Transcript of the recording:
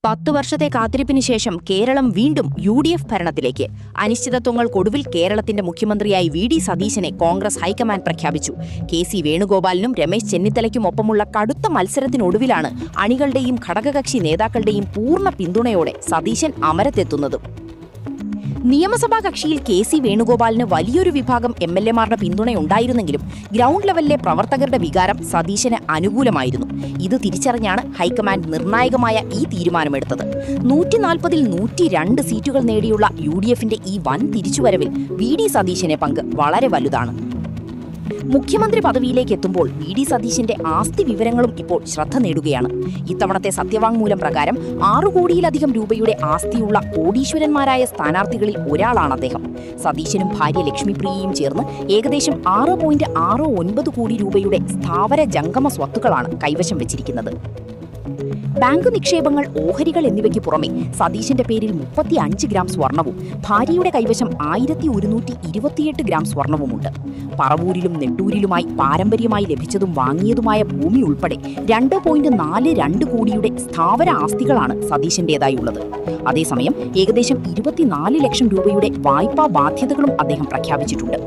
10 വർഷത്തെ കാത്തിരിപ്പിന് ശേഷം കേരളം വീണ്ടും UDF ഭരണത്തിലേക്ക്. അനിശ്ചിതത്വങ്ങൾക്കൊടുവിൽ കേരളത്തിന്റെ മുഖ്യമന്ത്രിയായി വി.ഡി. സതീശനെ കോൺഗ്രസ് ഹൈക്കമാൻഡ് പ്രഖ്യാപിച്ചു. കെ.സി. വേണുഗോപാലിനും രമേശ് ചെന്നിത്തലയ്ക്കുമൊപ്പമുള്ള കടുത്ത മത്സരത്തിനൊടുവിലാണ് അണികളുടെയും ഘടകകക്ഷി നേതാക്കളുടെയും പൂർണ്ണ പിന്തുണയോടെ സതീശൻ അമരത്തെത്തുന്നത്. നിയമസഭാ കക്ഷിയിൽ കെ.സി. വേണുഗോപാലിന് വലിയൊരു വിഭാഗം MLA-മാരുടെ പിന്തുണയുണ്ടായിരുന്നെങ്കിലും ഗ്രൗണ്ട് ലെവലിലെ പ്രവർത്തകരുടെ വികാരം സതീശന് അനുകൂലമായിരുന്നു. ഇത് തിരിച്ചറിഞ്ഞാണ് ഹൈക്കമാൻഡ് നിർണായകമായ ഈ തീരുമാനമെടുത്തത്. 140-ൽ 102 സീറ്റുകൾ നേടിയുള്ള UDF-ന്റെ ഈ വൻ തിരിച്ചുവരവിൽ വി.ഡി. സതീശന്റെ പങ്ക് വളരെ വലുതാണ്. മുഖ്യമന്ത്രി പദവിയിലേക്ക് എത്തുമ്പോൾ വി.ഡി. സതീശന്റെ ആസ്തി വിവരങ്ങളും ഇപ്പോൾ ശ്രദ്ധ നേടുകയാണ്. ഇത്തവണത്തെ സത്യവാങ്മൂലം പ്രകാരം 6 കോടിയിലധികം രൂപയുടെ ആസ്തിയുള്ള കോടീശ്വരന്മാരായ സ്ഥാനാർത്ഥികളിൽ ഒരാളാണ് അദ്ദേഹം. സതീശനും ഭാര്യ ലക്ഷ്മിപ്രിയയും ചേർന്ന് ഏകദേശം 6.69 കോടി രൂപയുടെ സ്ഥാവര ജംഗമ സ്വത്തുക്കളാണ് കൈവശം വെച്ചിരിക്കുന്നത്. ബാങ്ക് നിക്ഷേപങ്ങൾ, ഓഹരികൾ എന്നിവയ്ക്ക് പുറമെ സതീശന്റെ പേരിൽ 35 ഗ്രാം സ്വർണവും ഭാര്യയുടെ കൈവശം 1128 ഗ്രാം സ്വർണവുമുണ്ട്. പറവൂരിലും നെട്ടൂരിലുമായി പാരമ്പര്യമായി ലഭിച്ചതും വാങ്ങിയതുമായ ഭൂമി ഉൾപ്പെടെ 2.42 കോടിയുടെ സ്ഥാവര ആസ്തികളാണ് സതീശന്റേതായുള്ളത്. അതേസമയം ഏകദേശം 24 ലക്ഷം രൂപയുടെ വായ്പാ ബാധ്യതകളും അദ്ദേഹം പ്രഖ്യാപിച്ചിട്ടുണ്ട്.